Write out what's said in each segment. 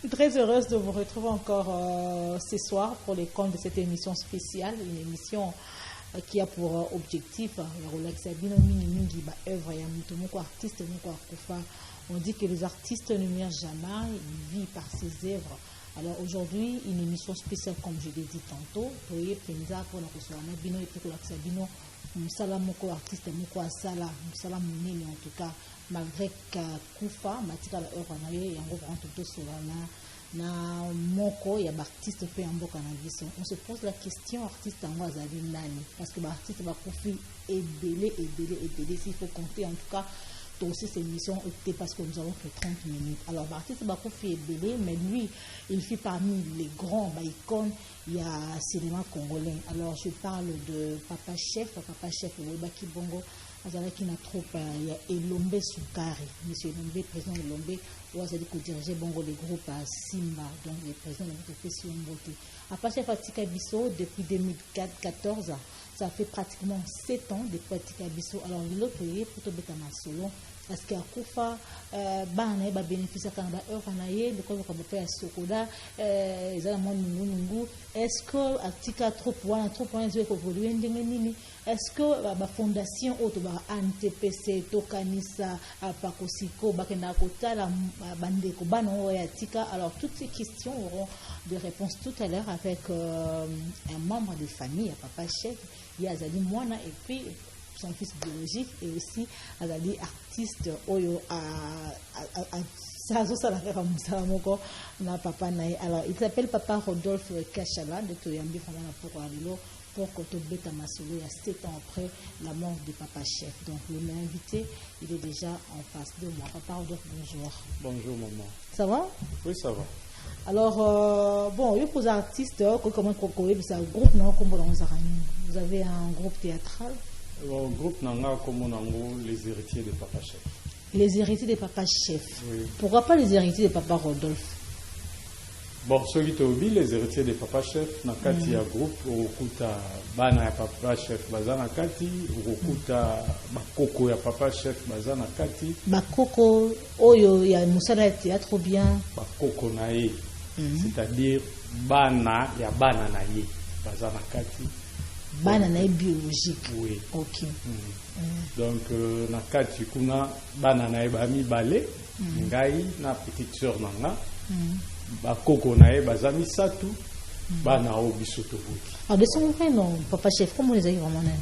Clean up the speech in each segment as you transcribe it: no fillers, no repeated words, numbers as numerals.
Très heureuse de vous retrouver encore ce soir pour les comptes de cette émission spéciale, une émission qui a pour objectif la relaxation œuvre et artiste. On dit que les artistes ne meurent jamais, ils vivent par ses œuvres. Alors aujourd'hui, une émission spéciale, comme je l'ai dit tantôt, pour les Penza, pour la Kosoana, Bino et pour l'Axabino, Mousalamoko, artiste, Moko Asala, Moussalamouné, en tout cas, malgré Koufa, Matika, la œuvre, et en gros, tout Solana, na Moko, il y a artiste fait un beau cannabis. On se pose la question, artiste en Wazali Nani, parce que l'artiste va profiter et belé, s'il faut compter, en tout cas. Aussi cette émission était parce que nous avons fait 30 minutes. Alors l'artiste Bakofi est belé, mais lui, il fait parmi les grands icônes, il y a cinéma congolais. Alors je parle de Papa Chef, Webaki Bongo, Azalaki na troupe, il y a Elombe Soukari, monsieur Elombe, président Elombe, où Azalaki dirigeait Bongo les groupes à Simba, donc les présidents de la profession beauté. Papa Chef Atika Bisso, depuis 2014, ça fait pratiquement 7 ans depuis Atika Bisso. Alors l'autre, il est plutôt bétama solo. Parce qu'il y a Koufa, Bana, bénéficier quand on a heure, on a eu, le corps qu'on peut faire Sokoda, ils ont mon nungu. Est-ce que Atika trop point, ils ont évolué, est-ce que la fondation autoba NTPC, Tokanisa, Pakosiko, Bakenakota, la Bandeko, Bano et Atika. Alors toutes ces questions auront des réponses tout à l'heure avec un membre de famille, Papa Chef, Yazali Moana, et puis son fils biologique, et aussi Azali artiste Oyo alors il s'appelle Papa Rodolphe Kachala de Toyambi pour Kotobeta Masolo il y a 7 ans après la mort de Papa Chef. Donc le même invité, il est déjà en face de moi. Papa Rodolphe, bonjour. Bonjour maman. Ça va? Oui, ça va. Alors, bon, il y a des artistes, comment c'est un groupe, non, comme vous avez un groupe théâtral. Le groupe Nanga comme les héritiers de Papa Chef. Les héritiers de Papa Chef. Oui. Pourquoi pas les héritiers de Papa Rodolphe? Bon, ceux qui t'ont oublié, les héritiers de Papa Chef, Nakati ya groupe, Okuta Bana ya Papa Chef, Bazana Kati, Okuta Bakoko ya Papa Chef, Bazana Kati. Bakoko, Oyo, ya Moussala ya théâtre bien. Bakoko Nae, c'est-à-dire Bana ya Bana Nae, Bazana Kati. Bana nae biologique. Oui. Ok. Donc, nakati kuna bana nae bami balé, ngai na petite sœur nanga, ba koko nae bazami satu, bana o bisoto boki. Alors de son vrai nom, Papa Chef, comment les a vraiment né?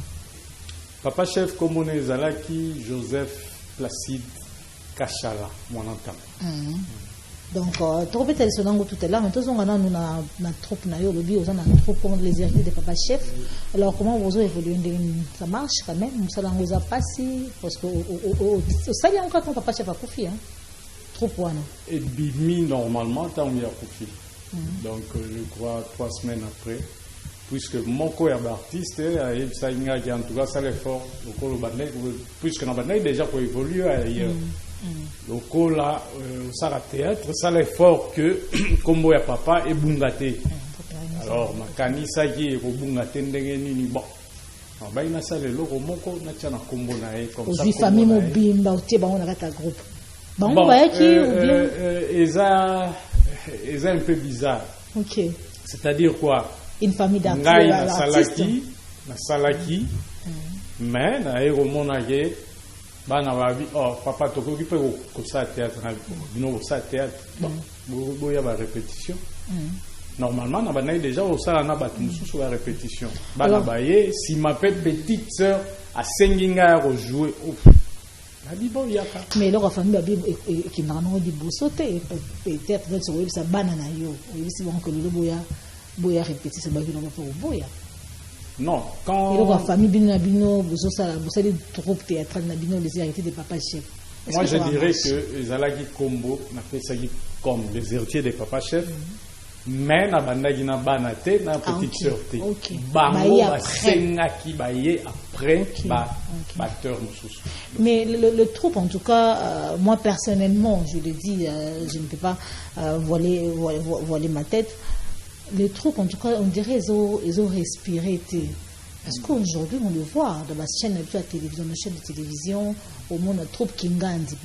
Papa Chef comme on est Zalaki Joseph Placide Kachala, mon entame. Donc, trop vite, elle se langue tout à l'heure. Maintenant, on a une troupe, on a une troupe comme les héritiers de Papa Chef. Alors, comment vous évoluez? Ça marche quand même. Ça vous a passé. Parce que ça y est encore quand Papa Chef a confié. Trop point. Et bimi, normalement, tant mieux a confié. Donc, je crois 3 semaines après, puisque mon coeur d'artiste, ça y a en tout cas, ça l'effort. Puisque dans le déjà pour évoluer ailleurs. Le coup là, ça la théâtre, ça l'effort que comme ya papa et bungate. Alors ma kanisa qui est bungate ndengeni bon. Ba ina ça le loko moko na tchana kombo na e comme ça. Aussi famille mobimba otie ba on a ta groupe. Bon ba qui ou bien est un peu bizarre. OK. C'est-à-dire quoi? Une famille d'artistes. Na salaki. Mais na e romonage bana babi papa toko ki pe ko sa théâtre bino sa théâtre bo ya ba répétition normalement na bana déjà au sala na batu mususu la répétition bana baye si ma petite sœur a senginga rejouer la bibo yaka mais leur famille babi qui normalement di bosote peut-être dans ce ça bana na yo si bon que le boya répéter c'est ba bino pour boya. Non, quand... Et la famille Bino, vous savez, troupe théâtrale, les héritiers de Papa Chef. Moi, je dirais que les Alagi Combo, comme les héritiers de Papa Chef, mais na bandagi na banate na petite sœurté. Bango basengaki baye après batteur mususu. Mais le troupe en tout cas moi personnellement je le dis je ne peux pas voiler ma tête. Les troupes, en tout cas, on dirait ils ont respiré. Parce qu'aujourd'hui, on le voit dans la chaîne de la télévision, la chaîne de télévision, au monde, trop Kingandi,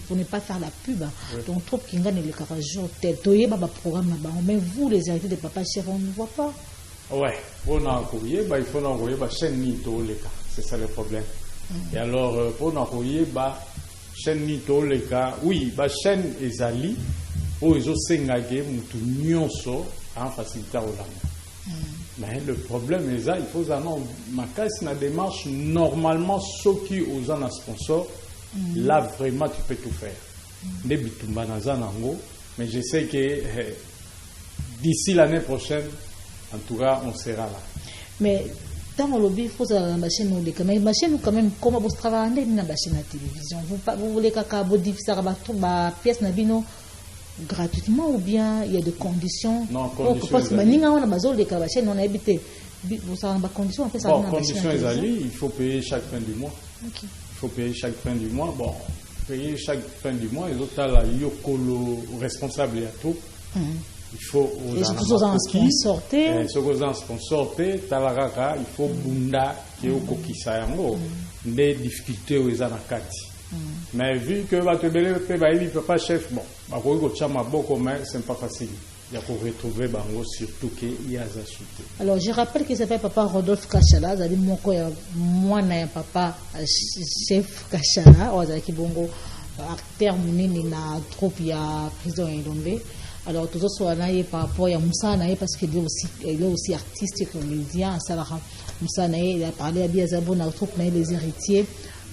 pour ne pas faire la pub. Oui. Donc, trop Kingandi, le carajou, il programme, mais vous, les héritiers de Papa Chef, on ne voit pas. Ouais, pour il faut envoyer la chaîne Nito, c'est ça le problème. Et alors, pour envoyer la chaîne Nito, oui, la chaîne Ezali, où ils ont s'engagé, ils ont en facilité au lendemain. Mais le problème est ça, il faut que ma démarche, normalement, ceux qui ont un sponsor, là vraiment tu peux tout faire. Mais je sais que d'ici l'année prochaine, en tout cas, on sera là. Mais dans le lobby, il faut que la chaîne nous décale. Mais la chaîne, quand même, comment vous travaillez dans la chaîne de télévision? Vous voulez que vous diffusez la pièce gratuitement ou bien il y a des conditions? Non, conditions. Parce que nous avons besoin de la chaîne, on a habité. Vous avez des conditions, en fait, ça bon, conditions il faut payer chaque fin du mois. Okay. Il faut payer chaque fin du mois. Bon, payer chaque fin du mois, les autres, là, yokolo responsable et à tout. Il faut aux sponsortés. Ce que vous sponsorté, talaraka, il faut bunda qui est au coquisayango, des difficultés aux anakati. Mais vu que il peut pas chef, bon, c'est pas facile. Il faut retrouver bango surtout qu'il y a des chutés. Alors je rappelle qu'il s'appelle Papa Rodolphe Kachala, c'est-à-dire moi n'a papa chef Kachala, qui bongo acteur muni na troupe ya prison Elombe. Alors tout ça là par rapport à Moussa Naé parce qu'il est aussi artiste et comédien. Moussa Naé il a parlé à Biazabo na troupe naé les héritiers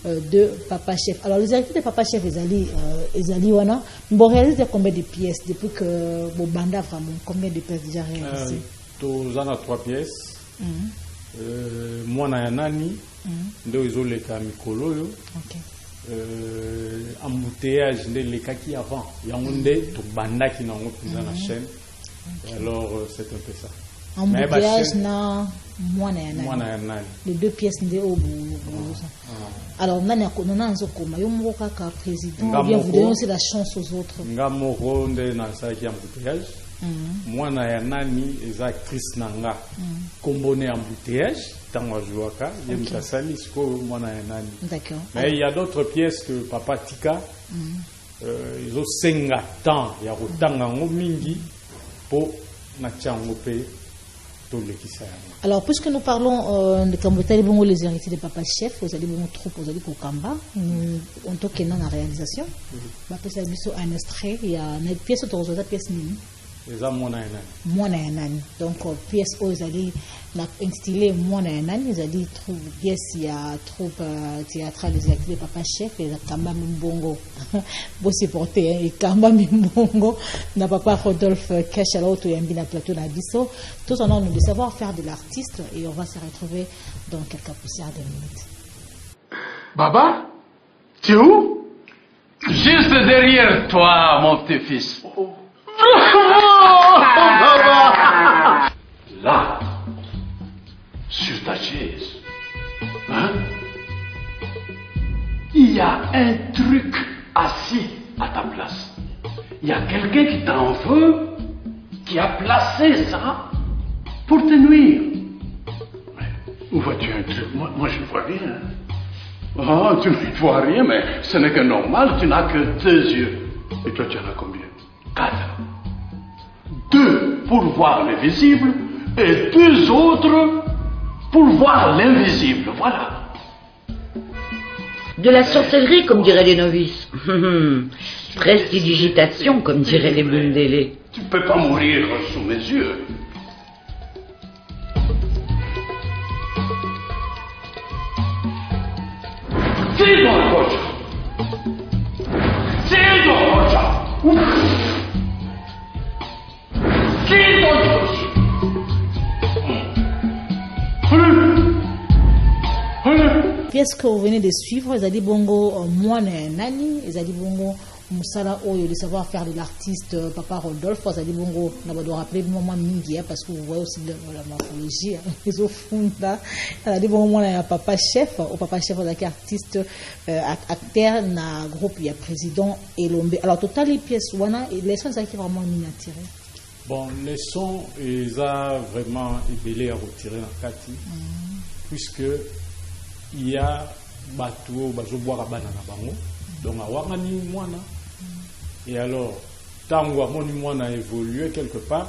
de Papa Chef. Alors les héritiers de Papa Chef Ezali wana bon réalisé combien de pièces depuis que bon banda vraiment combien de pièces déjà réalisées? Tous en a 3 pièces. Moi na yanani ndio izole ka mikolo yo. OK. Embouteillage les kaki avant yangonde to banda qui n'a pas la chaîne. Alors c'est un peu ça. Embouteillage na moi na yanani. Les 2 pièces ndé au bout. Alors nani akona nzokoma yo moko ka président bien vous donnez aussi la chance aux autres. Ngamoko ndé na ça qui embouteillage. Moi na yanani est actrice nanga. Combonné embouteillage. D'accord. Mais il y a d'autres pièces que Papa Tika, ils ont 5 ans, il y a autant de mingi pour Natchangope, tout le qui s'est. Alors, puisque nous parlons de Kambotali, les héritiers de Papa Chef, vous allez vous trouver, vous allez pour Kamba, on toque dans la réalisation. Après ça, un extrait, il y a une pièce autour de la pièce mini. Mwana yanani donc pièce où ils allaient intitulé Mwana yanani ils allaient trouver pièce il y a troupe théâtrale des acteurs Papa Chef et Kamba Mbongo beau supporter et Kamba Mbongo na Papa Rodolphe Kachala auto yambi na plateau na biso tout en nous de savoir faire de l'artiste et on va se retrouver dans quelques poussières de minutes. Baba, tu es où? Juste derrière toi mon petit-fils. Là, sur ta chaise, hein? Il y a un truc assis à ta place. Il y a quelqu'un qui t'en veut, qui a placé ça pour te nuire. Où vois-tu un truc? Moi je ne vois rien. Oh, tu ne vois rien, mais ce n'est que normal, tu n'as que 2 yeux. Et toi, tu en as combien? 4. 2 pour voir le visible et 2 autres pour voir l'invisible. Voilà. De la sorcellerie, comme diraient les novices. Prestidigitation, comme diraient les Bundélés. Tu ne peux pas mourir sous mes yeux. C'est dans le coche. C'est dans le coche. C'est dans le coche. Pièce que vous venez de suivre, ils ont dit bongo Mwana yanani, ils ont dit bongo Moussala Oyo, de savoir faire de l'artiste Papa Rodolphe, ils ont dit bongo, on doit rappeler moment mingi, parce que vous voyez aussi la morphologie, ils ont fond là, ils ont dit bongo Mwana Papa Chef, au Papa Chef, il artiste, acteur, na groupe, il y a président Elombe. Alors, total, les pièces, les sons, ça qui est vraiment miniaturé. Bon, les sons, ils ont vraiment ébélé à retirer la Kati. puisque il y a bateau bazoboire banana bango donc awangani mwana et alors tango amoni mwana a évolué quelque part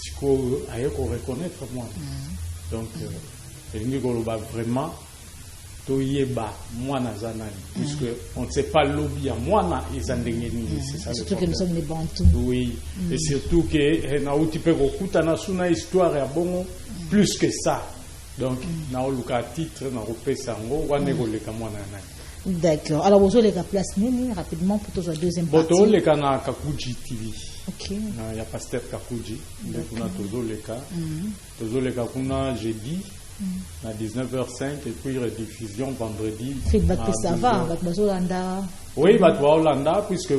siko aye ko reconnaître mwana donc elingi koloba vraiment toyeba mwana zanani puisque on ne sait pas lobby à mwana ezandengeni c'est ça surtout que nous sommes les bantous oui et surtout que na utipe kokutana suna histoire ya bongo plus que ça donc na oluka titre na repesa ngo wane koleka mwana nani. D'accord. Alors vous avez la place nini rapidement pour la deuxième partie. Boto le kana Kakuji TV. OK. Il y a pasteur Kakuji donc on a tozo le ka kuna jeudi à 19h05 et puis rediffusion vendredi. Feedback ça va, bazolanda. Oui, bazolanda puisque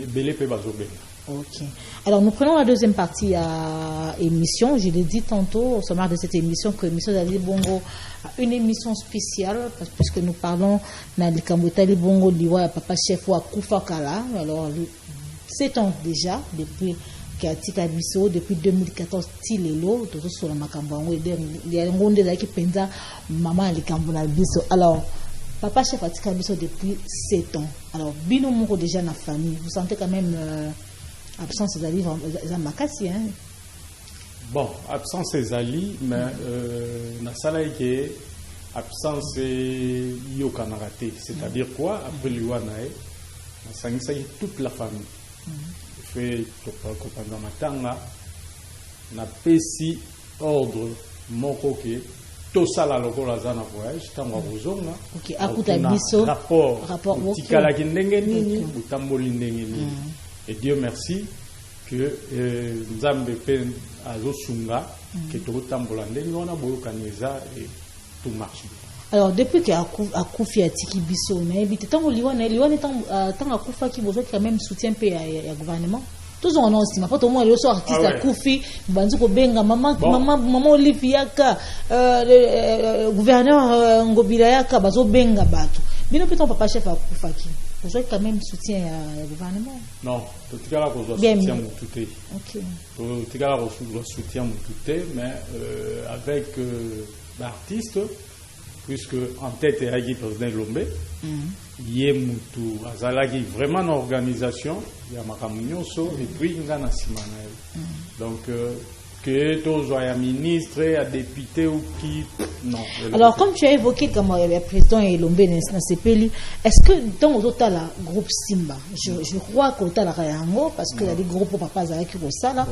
belé pe bazobela. Ok. Alors nous prenons la deuxième partie à émission. Je l'ai dit tantôt au sommaire de cette émission que l'émission d'Ali Bongo a une émission spéciale puisque nous parlons d'Ali Bongo Liwa Papa Chef ou Koufa Kala. Alors 7 ans déjà depuis Katika Biso depuis 2014 Tilelo tout sur la Makambango il y a un monde qui pensa maman Ali Kambona Biso. Alors Papa Chef Katika Biso depuis 7 ans. Alors bino moko déjà na famille. Vous sentez quand même absence des alliés, hein? Bon, absence des alliés, mais na sala que absence yo kanarate, c'est-à-dire quoi après liwanae, na sangisa toute la famille. Fait topaka matanga na pesi ordre moko ke to sala lokola zana voyage tango bozonga. OK, akuta biso rapport tikala kindenge nini utamboli ndenge nini. Et Dieu merci que Nzambe pe azosunga que tout tambola ndenge wana boyokaneza et tout marche bien. Alors depuis que akufi atiki biso na ebite tango liwana tango akufa ki bozo quand même soutien pe ya gouvernement. Tous on aussi ma poto moi le so artiste akufi banzi ko benga maman Olivia ka gouverneur Ngobila yaka bazo benga bato. Bino peut-on Papa Chef akufa ki vous avez quand même soutien au gouvernement? Non, tout le cas, vous avez soutien tout OK. Tout le cas, vous avez soutien tout mais avec l'artiste, puisque en tête est Agi Président Lombe, il y a Moutou, Azalagi vraiment une organisation, il y a Makamunyoso, et puis il y a Simanael. Donc, que tous soient ministres, à députés ou qui. Non. Alors, comme tu as évoqué comme le président et Lombe dans ces pays, est-ce que dans le total groupe Simba, je crois qu'au total Rayango, parce qu'il y a des groupes Papa Zara qui ça là,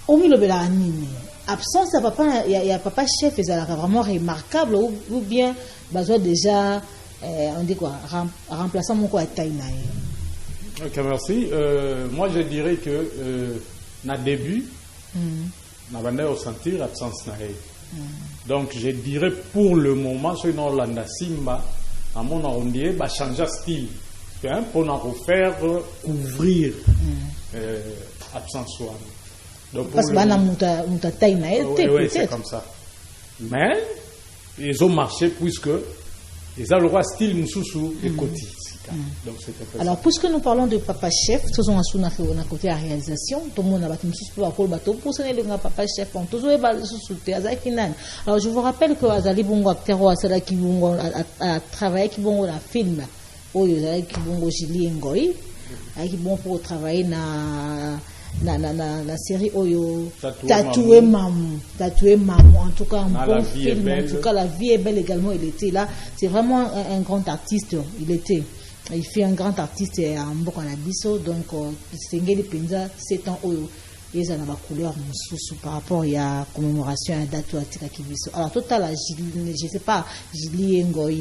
au milieu de la anime, absence à Papa, il y a Papa Chef, et ça vraiment remarquable, ou bien, besoin déjà, on dit quoi, remplaçant mon quoi à Taïnaï. Ok, merci. Moi, je dirais que. Na début, na bande ressentir l'absence na donc je dirais pour le moment ce nom landa Simba à mon arrondier va changer style pour nous refaire couvrir absence soit donc parce que bana muta taille na oui, c'est comme ça mais ils ont marché puisque ils ont le roi style mususu et côté. Donc, alors, puisque nous parlons de Papa Chef, tous on a fait on a côté la réalisation, tout le monde a battu pour bateau pour sonner le Papa Chef, on tous on est sous alors je vous rappelle que Azali Bongo acteur Azali qui Bongo a travaillé qui Bongo la film, Azali qui Bongo Julie Ngoi, qui bon pour travailler la série Oyo Tatoué Mamou en tout cas un bon film, en tout cas la vie est belle également, il était là, c'est vraiment un grand artiste, il fait un grand artiste en Bokanabiso, donc c'est Ngeli Penza 7 ans où ils ont la couleur sous par rapport à la commémoration à date à Tikakibiso. Alors total, je sais pas, Julie Ngoi,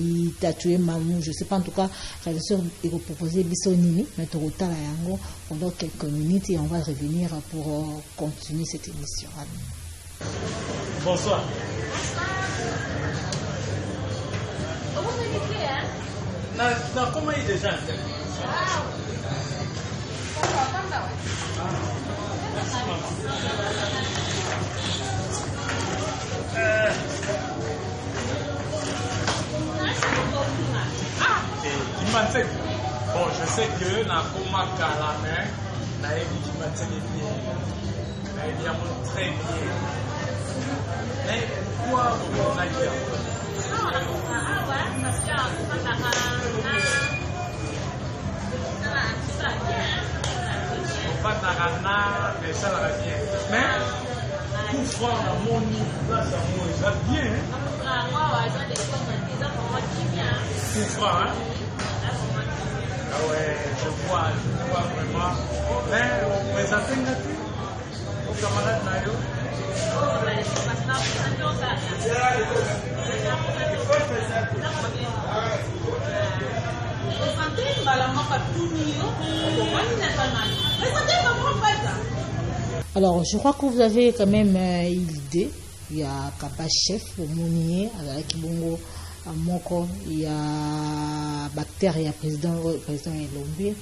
Tatoué Mamou, je sais pas en tout cas, j'avais sûr il va proposer Biso Nini, mais total à Yango pendant quelques minutes et on va revenir pour continuer cette émission. Bonsoir. Non, comment il est déjà? Bon, je sais que na koma kalame, na ebi qui m'a tenu bien, na ebi a très bien. Mais pourquoi Nadia? Mais ça va bien. Mais pour voir la monnaie, là, ça va bien. Pour voir, hein? Ah ouais, je vois vraiment. Mais on présente un gâteau aux camarades Nayo. Alors, je crois que vous avez quand même une idée. Il y a Papa Chef pour Mounier, avec Bongo Moko, il y a Bactère, il y a président Elombe,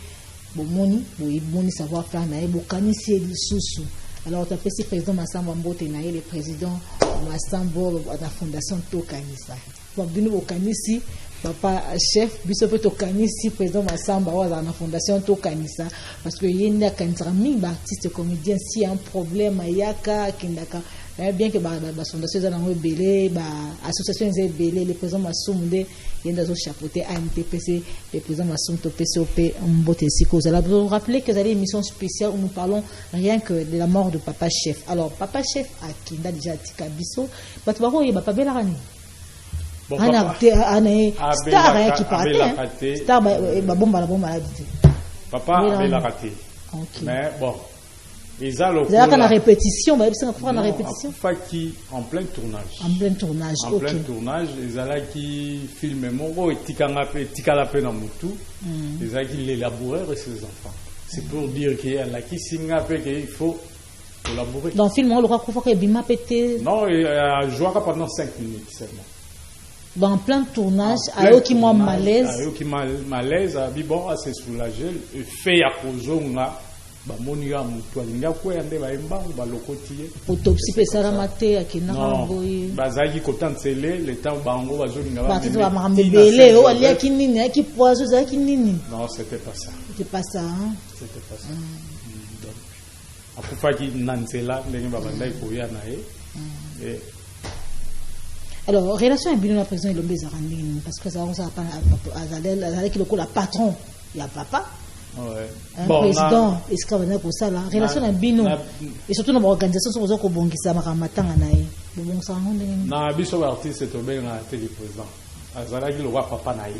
Moni savoir faire, Bokanici Sousou. Alors, tu as fait ce président Massamba Mbote, le président Massamba de la fondation Tokanisa. Bino Bokanisi, Papa Chef, Bisope Tokanisi, président Massamba de la fondation Tokanisa. Parce que il y a des artistes comédiens, s'il y a un problème, il y a Kindaka. Bien que la fondation est belé, l'association est belé, le président Massoum, il y a des chapeautés AMTPC, le président Massoum PCOP, vous allez vous rappeler que vous avez une émission spéciale où nous parlons rien que de la mort de Papa Chef. Alors, Papa Chef, à Kinda déjà Tika Bisso, il n'y a pas belle rani. Bon, star qui partait. Star, Papa avait la raté. Mais bon. Vous avez la répétition, qui en plein tournage. En plein tournage, en plein tournage, ils allaient qui filment mon et Tikalapé dans Moutou, ils allaient qui l'élaborer et ses enfants. C'est pour dire qu'il y a la qui signe qu'il faut élaborer. Dans le film, on le croit qu'il Bima pété. Non, il a joué pendant 5 minutes seulement. Dans plein tournage, à eux qui m'ont malaise. À eux qui m'ont malaise, à bon, c'est soulagé, fait à Kozonga. Monia Moutoalinga quoi ande ba emba ba lokotier autopsie pesara mate akina boy bazaki kotantele le temps bango bazolinga ba ba mambebele o alia kinini aki poiso za kinini. Non, c'était pas ça. C'était pas ça, hein? C'était pas ça. Donc akufaki nanzela ndenge ba bandai koya nae. Et alors relation avec le président Elombe Zarandine parce que ça va pas azalel qui le patron, il y a papa. Ouais. Un président, est-ce qu'on a pour ça là? Relation à Bino et surtout dans l'organisation, sur les Bongisa Maramatanga naï. Bon sang, on na biso artiste c'est bien à télé président. Azala qui le roi papa naï.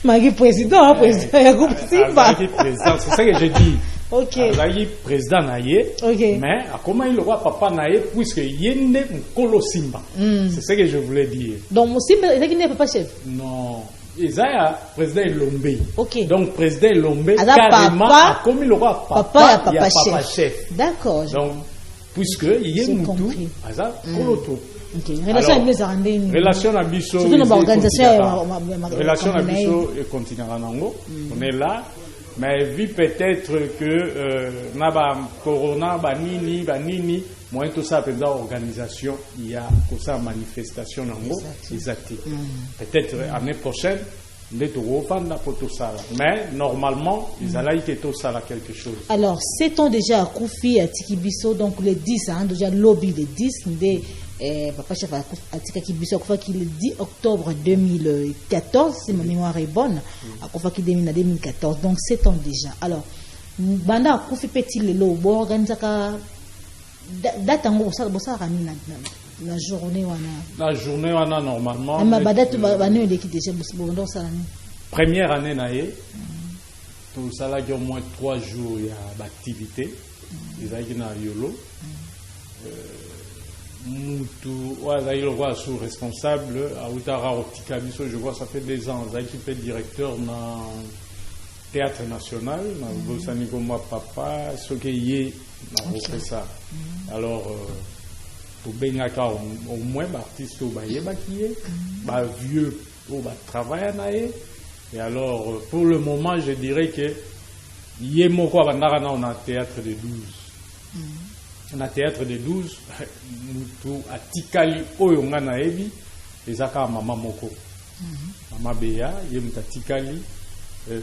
Magi président, président, il y a groupe Simba. Président, c'est ça que j'ai dit. Ok. Azala président naï. Ok. Mais comment il le roi papa naï puisque yende mkolo Simba. C'est ça que je voulais dire. Donc Simba, il n'est pas chef. Non. Isaiah, président Elombe. Ok. Donc, président Elombe, carrément, comme il aura papa, il y a papa chef. D'accord. Donc, puisque il y a un tout, ok. Relation avec les Arandais. Relation à Bisso. Surtout dans l'organisation. Relation à Bisso et continuera Nango. On est là. Mais vu peut-être que Naba Corona, Banini, moi tout ça pendant organisation, il y a comme ça manifestation Nango, exact. Peut-être l'année prochaine, les taureaux font pour tout ça. Mais normalement, ils allaient que tout ça là quelque chose. Alors, sait-on déjà à Koufi, à Tikibiso, donc les 10, hein, déjà lobby des 10, Papa Chef à Tikibiso, qui le 10 octobre 2014, si ma mémoire est bonne, à Koufa qui démine en 2014, donc sait-on déjà. Alors, Banda à Koufi petit le lot, bon, organisaka, date en gros, ça ramène la journée, la journée, on a normalement. Ma date, on est qui déjà, bon, ça première année, tout ça là, il y a au moins 3 jours, il y a d'activité. Il y a Yolo. Moutou, il est sous responsable. À Outara, Otikabiso, je vois, ça fait 2 ans. Il est directeur dans le Théâtre National. Dans le Sanigo, moi, papa, ce qui est, on fait ça. Alors, pour Benaka, au moins, l'artiste, il y a vieux, il travaille. Et alors, pour le moment, je dirais que Yemoko Abandara, on a un théâtre de 12. On a un théâtre de 12. Nous à Tikali, Oyongana Ebi, et Zaka Mama Moko. Mama Beya, Yemuta Tikali.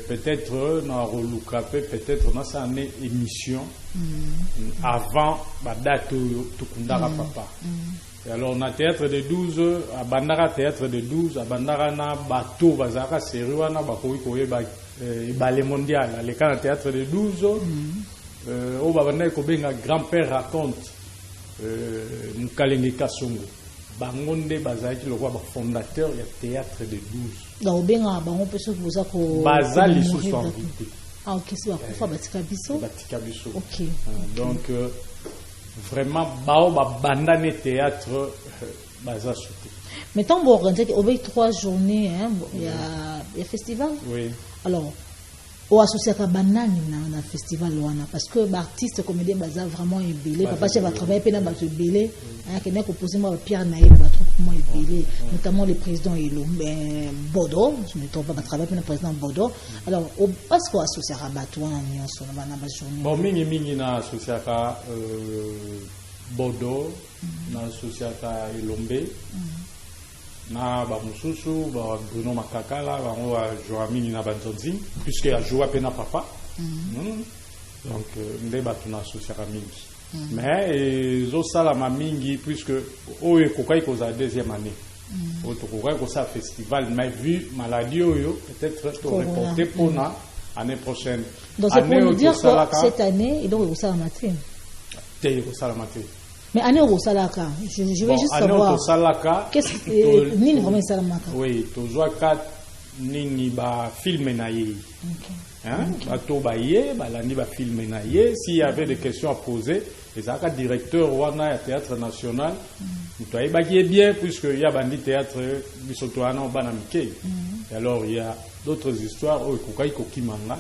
Peut-être dans Rolukape, peut-être dans sa émission avant la date Tukundara Papa. Et alors na théâtre de 12 à bandara théâtre de 12 à bandara na bateau bazaka seriwa na bakoyi koyeba ballet mondial le cas théâtre de 12 au babanda ko benga grand-père raconte Mukalenge Kasongo bangonde bazaki le roi fondateur ya théâtre de 12 donc benga bango peso boza ko bazali sous son invité. Ah ok, c'est ba batika biso. Ok. Donc vraiment bao ba bandane théâtre baza souté. Mais tant bon organiser au 3 journées hein, il y a festival. Oui. Alors au associé à banane na festival wana parce que l'artiste comédien baza vraiment ébélé papa chef va travailler pe na ba ébélé hein que n'a composé moi Pierre Naïb ba trop moi ébélé notamment le président Bodo je ne trompe pas travailler pe na président Bodo alors parce qu'on associé à bato wana nyonso na ba journée bon mingi na associé à Bodo na associé à Elombe na ba mususu ba Bruno Makakala ba Joamini na Banzonzi puisque a joué pena papa donc ndé ba tuna associé à mingi mais zo sala ma mingi puisque o ekokai ko za deuxième année o to ko ça festival mais vu maladie oyo peut-être to reporter pour na année prochaine donc c'est pour nous dire que cette année et donc au sala matin té ko sala matin. Mais année au Salaka, je vais juste savoir. Qu'est-ce que Nini vraiment Salamaka? Oui, toujours quatre Nini ba film naïe. Hein? Bato baye, balani ba film naïe. S'il y avait des questions à poser, les acteurs directeurs wana ya théâtre national, nous toyez ba qui est bien puisque il y a bandi théâtre bisotoana au banamike. Et alors il y a d'autres histoires au kokai kokimanga.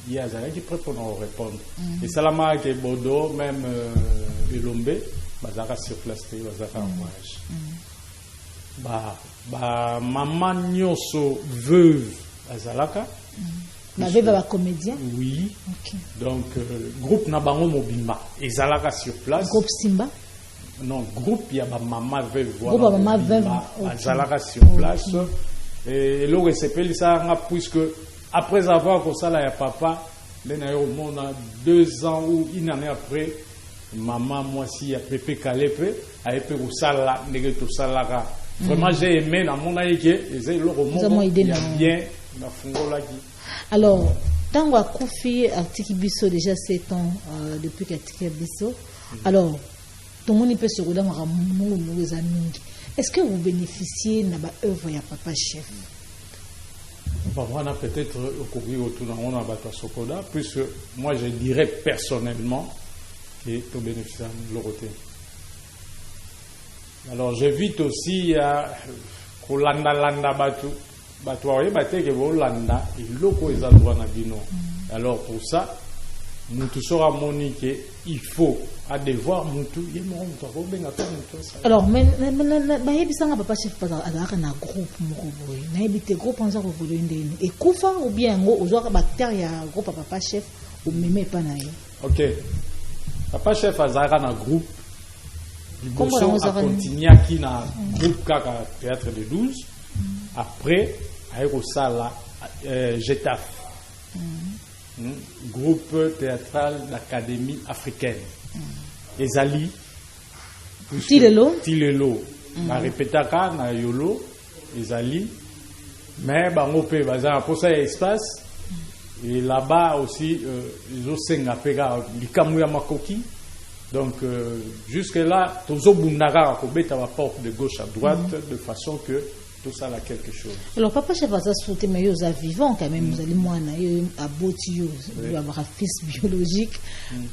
Il y a des qui prêt pour nous répondre. Et Salama qui est Bodo, même Elombe. Bazaka sur place te bazaka en voyage ba maman nyoso veuve azalaka ba veuve ba comédien oui okay. Donc groupe na bango mobimba ezalaka sur place groupe Simba non groupe ya ba maman veuve voilà groupe maman veuve azalaka sur place et le sepeli ça puisque après avoir que ça là ya papa lena yo mona 2 ans ou une année après maman moi si a Pepe Kalepe a épé au sala ndenge to salaka vraiment j'ai aimé na mon aïe et le roman il y a bien na fungola qui alors tango akufi artiki biso déjà 7 ans depuis qu'artiki biso alors tout le monde peut se regarder nos amis est-ce que vous bénéficiez de la œuvre ya papa chef? Bon, on a peut-être au cours autour on a battu Sokoda puisque moi je dirais personnellement et au bénéfice de l'Europe. Alors j'évite aussi à Kolanda Batu Batuaye Baté que Volanda et Loko et Zalwana Dino. Alors pour ça, nous tous sera moniqué, il faut à devoir Moutou et mon alors mais ça papa chef pas à un groupe Mourouboy n'habite groupe en zéro et Koufa ou bien aux autres bactéries groupe papa chef ou même pas naïe. Ok. Papa chef azara na groupe Comment a continué à qui na groupe kaka théâtre de 12 après avec au sala Getaf groupe théâtral d'académie africaine ezali Tilelo na répétaka na yolo ezali mais bango pe bazana pour ça espace. Et là-bas aussi, ils ont Sengapega, Likamuya Makoki. Donc, jusque-là, Tozo Bundaga, Kobeta la porte de gauche à droite, de façon que tout ça a quelque chose. Alors, papa, je vais vous souhaiter, mais vous êtes vivant quand même, vous allez moi, à Botio, vous avez un fils biologique.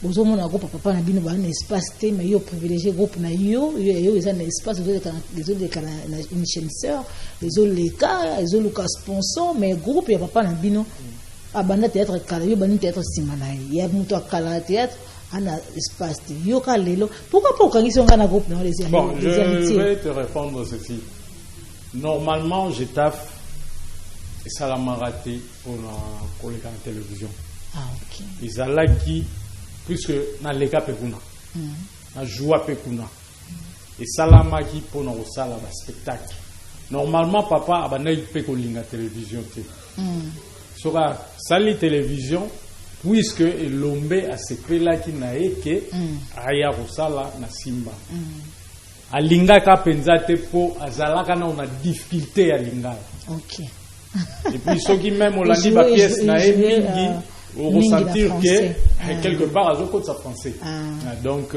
Vous avez un groupe, papa, vous avez un espace, mais vous privilégiez le groupe, vous avez un espace, vous avez une chaîne sœur, vous avez les cas, vous avez le sponsor, mais le groupe, papa, vous avez abanda théâtre kala yo bani théâtre simana ya muto akala théâtre ana espace yo kalelo pourquoi pas quand ils sont dans groupe non les bon je vais te répondre ceci normalement je taffe et ça l'a raté pour la collègue en télévision ok ils allaient qui puisque na leka pekuna na joie pekuna et ça l'a maki pour nos sala spectacle normalement papa abanda pe ko linga télévision sur la salle télévision puisque l'ombe a ce là qui n'a que aya rosala na simba alingaka penza te po azalaka na una difficulté à lingala. OK. Et puis ceux qui même olandi ba pièce na mingi au ressentir que quelque part azoko sa français. Donc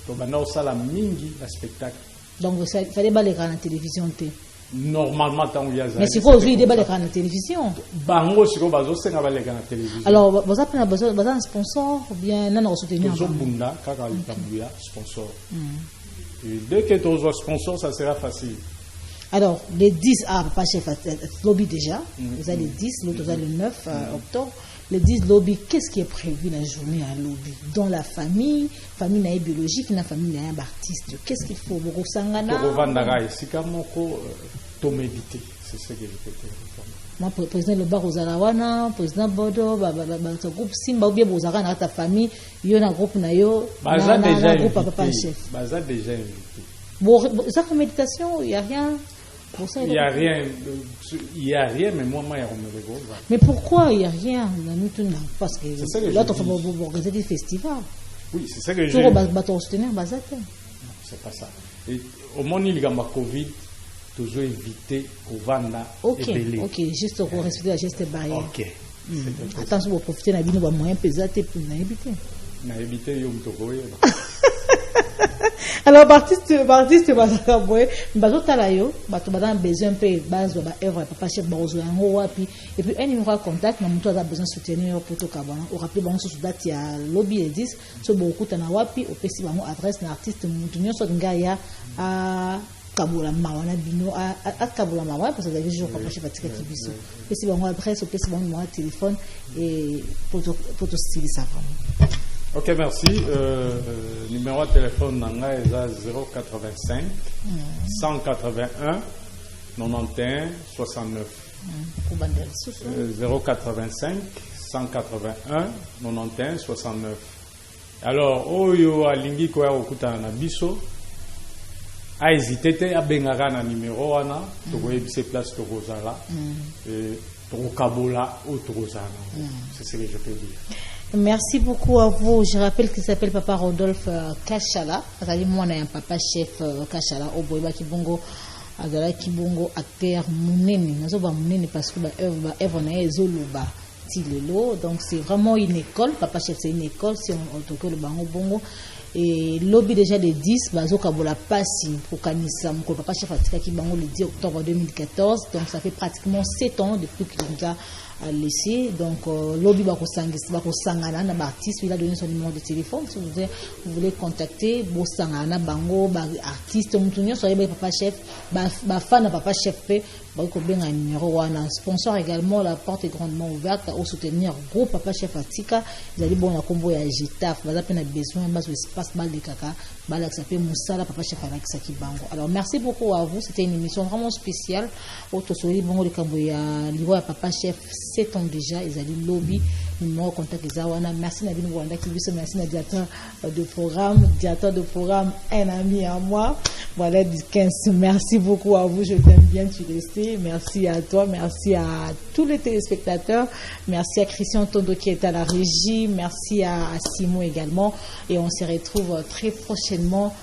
to bana osala mingi la spectacle. Donc il fallait pas les regarder la télévision té. Normalement tant il y a ça. Mais c'est quoi aujourd'hui débat les regarder la télévision? Bango siko bazo senga ba les regarder la télévision. Alors vous avez besoin un sponsor ou bien non soutenir. Zo bunda kaka litambuya sponsor. Et dès que tu as un sponsor, ça sera facile. Alors, les 10, Papa Chef, lobby déjà. Vous avez les 10, l'autre vous avez le 9 octobre. Les 10 lobby, qu'est-ce qui est prévu la journée à lobby? Dans la famille biologique, la famille artiste. Qu'est-ce qu'il faut? Pour Sangana. C'est ce que je peux te dire. Moi, président le bar aux Arawana, président Bodo, groupe Simba ou bien aux Arana, ta famille, il y a un groupe Nayo, un groupe Papa Chef. Baza déjà invité. Bon, ça comme méditation, il n'y a rien. Il n'y a rien, mais moi, il y a rien. Mais pourquoi il n'y a rien? Parce que l'autre fois, vous organisez des festivals. Oui, c'est ça que je dis. C'est pas ça. Et au moment où il y a Covid, toujours éviter au Vanda. Ok, juste pour respecter la geste barrière. Ok. Attention, vous profitez de la vie, nous avons moyen pesant pour éviter. Éviter, alors, artiste, Bazakaboué, Bazotalayo, Batobadan besoin de base, œuvre, Papa Chef Barozo, et puis un numéro de contact, nous avons besoin de soutenir pour tout Kabana. Au rappel, bon, sous date, il y a lobby et 10, sur beaucoup de Nawapi, au festival, adresse l'artiste Moutounion, sur Ngaya, à Kaboula Mawana Bino, à Kaboula Mawana, parce que vous avez toujours Papa Chef Fatika Kibiso. Festival, adresse, au festival, téléphone, et pour tout styler ça. Ok, merci. Numéro de téléphone nanga est à 085 181 91 69. 085 181 91 69. Alors, oyo alingi ko ya okuta na biso a hésité te a bengaka na numéro wana to ko yebise place to kozala to kabola ou to kozala. C'est ce que je peux dire. Merci beaucoup à vous. Je rappelle qu'il s'appelle Papa Rodolphe Kachala. Moi, on a un Papa Chef Kachala au Boyba Kibongo. Azala Kibongo acteur Mouneni. Nous avons Mouneni parce que œuvre na Zoluba Tilelo. Donc c'est vraiment une école. Papa Chef c'est une école. Si on toque le bango bongo. Et lobby déjà les 10, bazo kabola passi pour Kanissa. Mon Papa Chef Fatika Kibango le 10 octobre 2014. Donc ça fait pratiquement 7 ans depuis qu'il a laissé. Donc lobby Bakosangana na artiste, il a donné son numéro de téléphone. Si vous voulez contacter Bosangana Bango artiste Moutounio, soyez Papa Chef, fan Papa Chef un numéro un sponsor également, la porte est grandement ouverte au soutenir groupe Papa Chef Fatika. Vous allez bon la combo ya Gitaf, vous avez besoin de espace mal de caca, balak s'appelle Moussala Papa Chef Fatika Kibango. Alors merci beaucoup à vous, c'était une émission vraiment spéciale. Auto soyez bon le combo ya niveau à Papa Chef 7 ans déjà, ils allaient lobby numéro contact Zawana. Merci Nadine Wanda qui vous merci na directeur de programme, un ami à moi. Voilà du 15. Merci beaucoup à vous, je t'aime bien, tu restes. Merci à toi, merci à tous les téléspectateurs, merci à Christian Tondo qui est à la régie, merci à Simon également, et on se retrouve très prochainement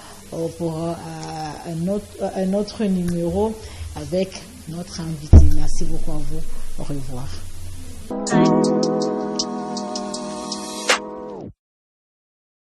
pour un autre numéro avec notre invité. Merci beaucoup à vous, au revoir.